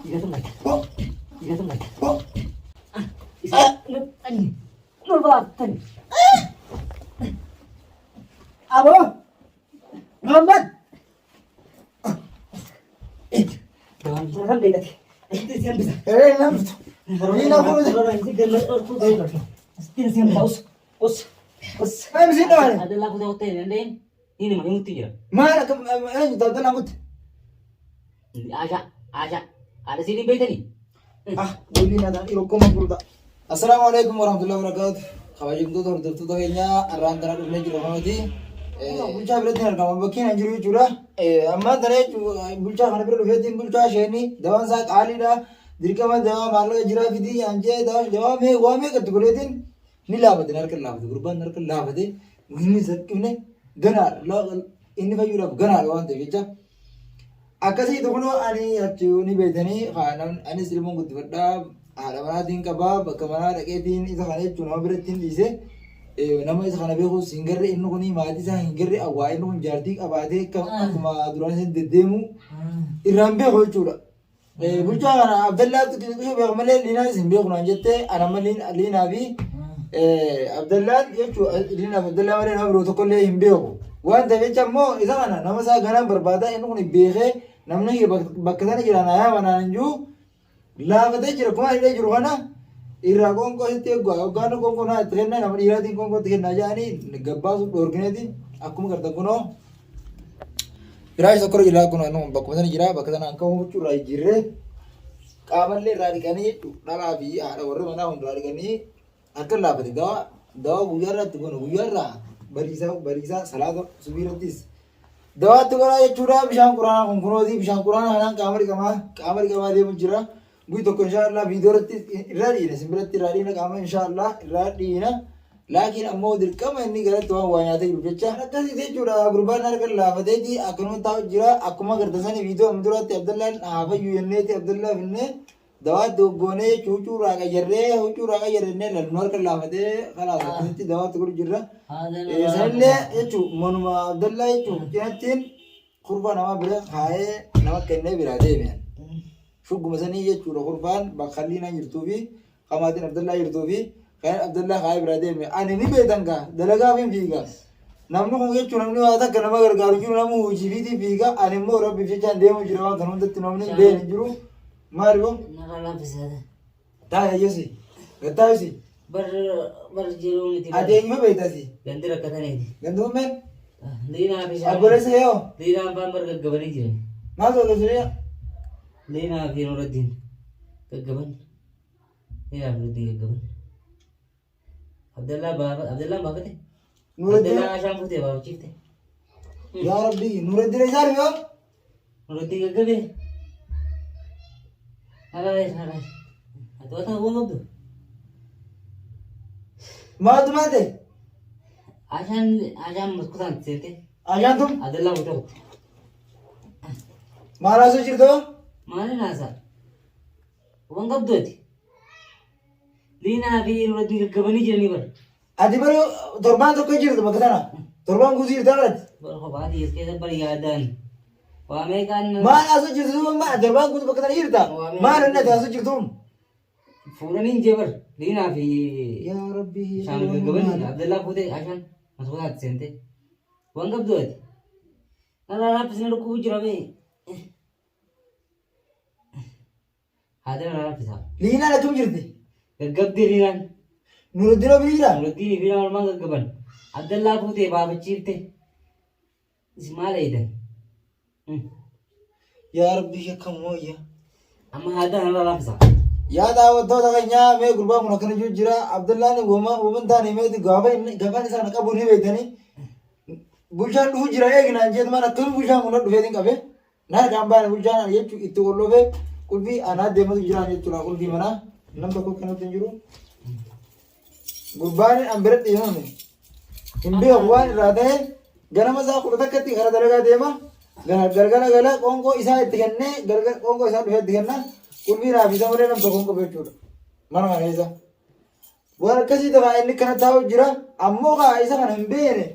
Igatong baik. Igatong baik. Isa tani. Nurba tani. Abo. Muhammad. Dawan jalan deh tadi. Itu siapa bisa? Nam. Ini nak urus. Ini gemar urus. Ini siapa us. Ay, mesin naman. Adalah aku hotel dan ini mah imuti ya. Mana tawag na amot. Aja. Ada sini bayi tadi. Buli na dan iro ko magpulta. Assalamualaikum warahmatullahi wabarakatuh. Kawajib to hordoftu to kenya arran dara dubne jiro hamati. Bulcha birat na kama bakin anjiru jura. Amma dare bulcha khana birat dufetin bulcha sheni dawan sa ali da dirkama dawa marlo jira fidi anje dawa me wa me katguletin nilabad narkal labad gurban narkal labad muhimmi zakne ganar la inni fayura ganar wan de bicha akasi to kono ani achu ni bedani khanan ani silmun gudbada ala manadin kaba bakamana daketin isa khane chuno biratin dise nama isa khana bego singarre inno koni maati sa hingarre awa inno jarti abade kuma duran sen dedemu irambe ho chura bulcha kana abdallah to kiyo be gamale lina simbe kuna jette ana malin lina bi Abdullah jechu lina Abdullah mare na bro to kolle himbe ko wan da becha mo isa kana nama sa gana barbada inno koni behe namna ye bakkadana jira na ya wana nju la bade jira kuma ile jiro kana ira gon ko hite go gano gon ko na trenna na ira din gon ko trenna jani gabba su dorgene din akum karta kuno ira isa koro jira kuno no bakkadana jira bakkadana anka mo chura jire kamalle radikani dala bi ara warre mana on radikani akal la bade da buyara tu kuno buyara barisa salado subiratis dawa tu kora ye chura bishan qur'an kun kuno di bishan qur'an hanan kamari kama de mujira bui to inshallah video ratti radi ne simbrati radi na kama inshallah radi na lakin ammo dir kama inni garat wa wanya te becha rakasi de chura gurban nar kal la bade di akunu ta jira akuma gardasani video amdurat abdullah afa yunne te abdullah binne dawa do gone chuchu raga yerre huchu raga yerre ne lanwar kal la bade khala akati dawa tu jira salle yechu monuma abdullah yechu yatin qurban ama bira khaye nama kenne birade men shuggu masani yechu qurban bakhallina yirtubi qamatin abdullah yirtubi khaye abdullah khaye birade men ani ni bedanga dalaga men biga namnu ko yechu namnu ata kana magar garu ju namu jibidi biga ani mo rabbi fi jan demu jira kanun dat namnu be ni juru margo Nagala bisa. ta yesi gata yesi Bar jiro ni tiba. ade me betasi Gandira kata ni. gandu men Lina bisa. abore se yo Lina bambar gaggaban jiro. maso ke suriya Lina fi nuruddin. Gaggaban. Lina nuruddin gaggaban. Abdullah baba te. nuruddin Abdullah asham putih baba cipte. ya rabbi nuruddin izar yo Nuruddin gaggabe. Arai. Atau uang tu. maad mate Asham muskutan cete. ajan tum Abdullah udah. mara so chirdo Mana nasa? Uang kap tu ti. Lina fi nuruddin gaggaban jiro ni bar. adi baro torban to ke chirdo makatana torban guzir darat Berkhobati इसके बड़ी यादन वामे kan ma aso chirdo ma torban guz makatana irta ma ranna ta aso chirdo furanin jebar lina fi ya rabbi sham gaggaban Abdullah putih ashan masuk sente wangap duat nara pisna ku jirabe ada nara pisa lina la tum jirdi gaggab dirinan nuruddin obira nuruddin fi nama gaggaban Abdullah putih baba cipte ismala idan ya rabbi yakam ya amma ada nara pisa ya dawo to daga nya me gurba mun kan jira abdullah ne woman ta ne me di gaba ni sana kabu ne betani buljan du jira e gina je mana tun buljan mun du vedin kabe na gamba ne buljan ye tu itu gollo be kulbi ana de mu jira ne tula kulbi mana nam ko kan tin juru gurbani ambere de no ne imbe wan rade gana maza ko takati gara dalaga de ma gargana gala konko isa itigenne gargar konko isa du itigenne kulbi na bisa mure nam to konko betu mana ma isa war kasi da inni kana taw jira ammo ga isa kana mbere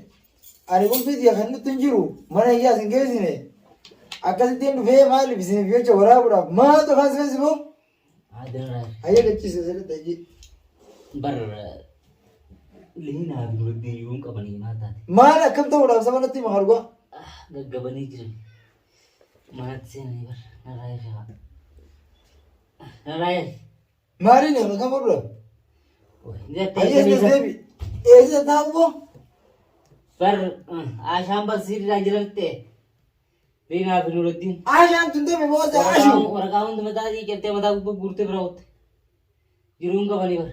ani kulbi dia kan tin jiru mana ya singezi ne akkasittiin dhufee maaliif isin jecha waraabuudhaaf maatu kan seesifu Adara. hayya gachiise sirriitti ajji Bar. Lina biratti yuun qabanii maataati. maal akkam ta'uudhaaf saba natti hima hargaa Gaggabanii jiran. Manatti seenanii bar. Narraayee shaka. Narraayee. maaliin eega kam hodhuudhaaf Jattee hayya sanii isas deebi eessa taa'u boo bar. Ashaan barsiisaa jirarte. Lina biratti. Ashaan tun deemi booda ashu Waraqaa hundi mataa dhiiqattee mataa gurgurtee bira ootte. Jiruun qabanii bar.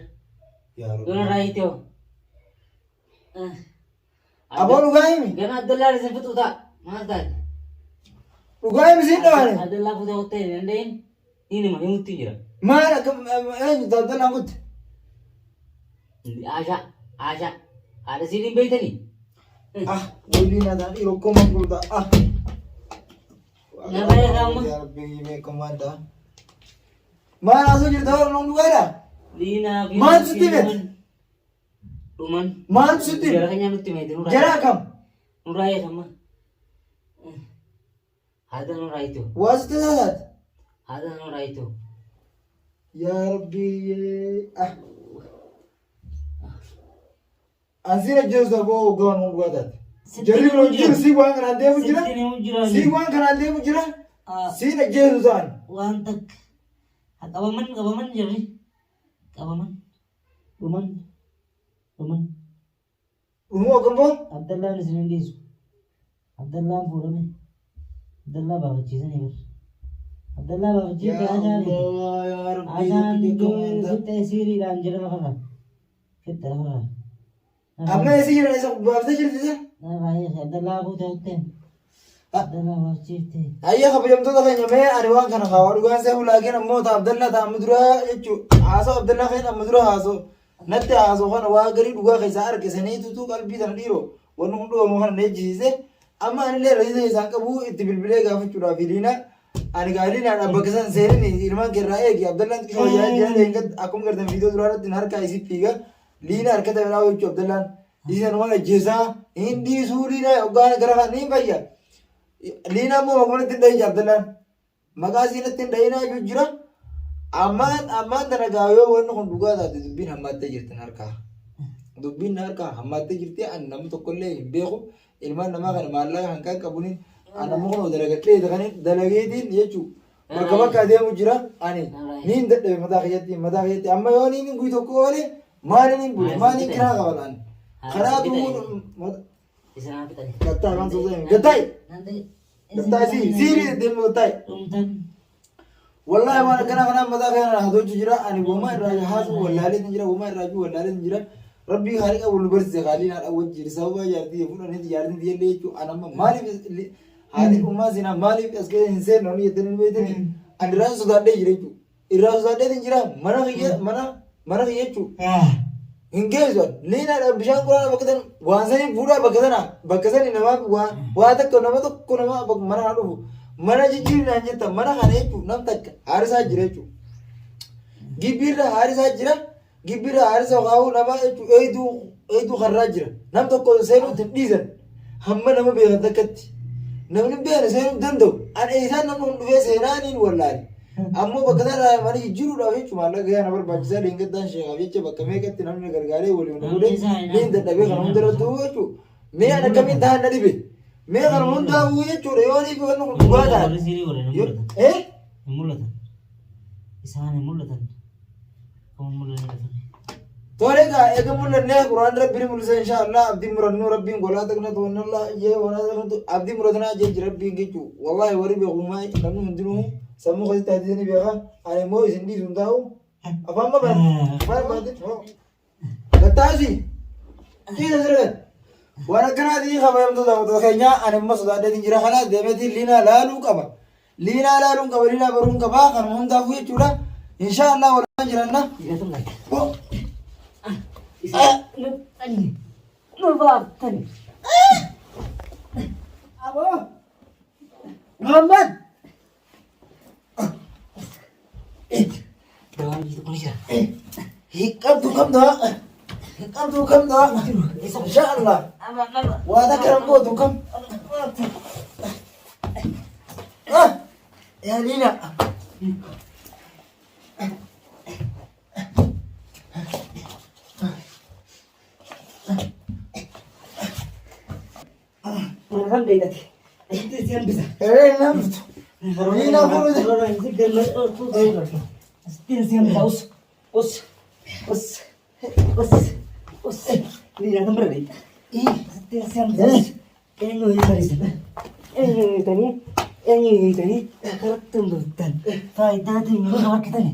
Doon narraayee ta'u. aboo dhugaa himi Gana Abdullah isin fixu ta'a. Maal taate? dhugaa himi siin dhawaane Abdullah fuutee hottee hin dandeenye. Inni ma himutti jira. maal akkam eenyu daldalaa kutte Asha. Haadha siidin beeytanii? ah waliin adaan dhiiroo koma gurda ah Nama eegamu. yaa rabbii meeqamaan ta'a maal asoo jirta hor noon dhugaadha Liinaa fi Maal sitti beekte? Dhuman. Maal sitti Jara keenya nutti meeti nurraa. jara kam Nurraa eegama. Haadha nurraa itti. waa sitti taasaati Haadha nurraa itti. yaa rabbii ah ansiin ajjeesuudha boo gaan noon dhugaa taate jarri biroon jiru sii waan kanaan deemu jira Sitti nemu jira. sii waan kanaan deemu jira siin ajjeesu ta'an Waan takka. Qabaman jirri. Qabaman. Dhuman. dhumuu akkam boo Abdallaan isin hin dhiisu. Abdallaan fuudhame. Abdallaa baafachiisanii bar. Abdallaa baafachiisee Ashaan fixee siiriidhaan jira lafarraa. Fixee lafarraa. amma eessi jiran isa baaftee jirti isa Narraayee Abdallaa fuutee hottee. Abdallaa baafachiiftee. hayya kabajamtoota keenya mee ani waan kana kaawaa dhugaan see ulaakin ammoo ta abdallaa ta amma dura jechuu haasoo abdallaa keenya amma dura haasoo natti haasoo kana waa garii dhugaa keessaa harkisanii tutuu qalbii tana dhiiroo wanni kun dhugamu kana neejjisiise amma anillee rasiisa isaan qabu itti bilbilee gaafachuudhaaf hiliina ani gaaliinaan bakka san seenin ilmaan keerraa eegi abdallaan xiqqoo yaa jiran eeggat akkuma gartan viidiyoo duraa irratti harkaa isii fiiga liina harkata biraa jechuu abdallaan dhiisan waan ajjeesaa hin dhiisuu liina hoggaan gara kan niin fayya liina ammoo makumatti hin dhahin abdallaan maqaa siinatti hin dhahinaa jechuu jira ammaan tana gaayoo wanni kun dhugaa taate dubbiin hammaattee jirtin harkaa dubbiin harkaa hammaattee jirti ani namni tokkollee hin beeku ilmaan namaa kana maallaqa hanqaan qabunin anammoo kun dalagadhee dalageetiin jechuu bakka bakka adeemu jira ani niin dadhabe mataa kiyyatti amma yoo niin guyi tokko oole maaliin hin bule maaliin kiraa qabalaan karaa duubuu Isaan fixanii. gattaa kan soosanii gattaa siirii deemu gattaa Dhumtan. wallahi waan akkana kanaan mataa kana haatootu jira ani uumaa irraa haasu wallaaleetu jira uumaa irraa fi wallaaleetu jira rabbii haarii qabu nu barsiise haalii naadha wajjin sababa jaartii fuudhanii jaartii diyyallee jechuu anamma maaliif haalii uumaa sinaa maaliif as keessa hin seenne oni jettanii beektanii ani irraa sodaadhee jira jechuu irraa sodaadhee jira mana kiyya jechuu hin geessu liinaadha bishaan quraana bakka sana waan sanii fuudhaa bakka sanii namaa waa takka nama tokko nama mana haa dhufu mana jijjiirraan jetta mana kana jechuun nam takka haarisaa jira jechuun gibbiirra haarisaa jira gibbiirra haarisa kaa'uu nama jechuun eeyduu karraa jira nam tokko seenuu ittiin dhiisan hamma nama beekan takkatti namni beekan seenuu danda'u ani isaan namni hun dhufee seenaaniin wallaali ammoo bakka sana mana jijjiiruudhaaf jechuun maallaqa gahaa na barbaachisaa leengaddaan sheekaaf jecha bakka meeqatti namni gargaaree waliin fuudhee liin dadhabee kana hunda irratti jechuun mee an akkamiin ta'an na dhibe mee kana hundaa'uu jechuudha yoo ni wanni kun dhugaa ta'a. Hin mul'atan. Isaan hin mul'atan. Kan mul'atan. Tole egaa eega mul'annee quraan rabbiin mul'isa inshaallah abdiin murannoo rabbiin golaa taqna to'annalla jee wanaa taqnatu abdiin muratanaa jee rabbiin jechuu wallaahi warri beekumaa namni hundinuu sammuu keessatti taatee ni beeka ani immoo isin dhiisu hin taa'u afaan mabaate gattaasi dhiisa sirgan waan akkanaatii kabajamtoota daawwattoota keenyaa ani immoo sodaadheetiin jira kana deemeetiin liinaa laaluu qaba liinaa baruun qaba kanuma hundaafuu jechuudha inshaallah walaan jiranna Nurbaatan. Muhammad Jangan gitu polisi. hikamtu kam da inshaallah waa da karan ko dukam Ya Lina. Alhamdulillah. Itu siang bisa. Nam tu. Lina pun tu. Itu siang bisa. Us. Lina nomor ni. Itu siang bisa. Engo ini tadi. Karak tumbutan. Faidah tu ini kita ni.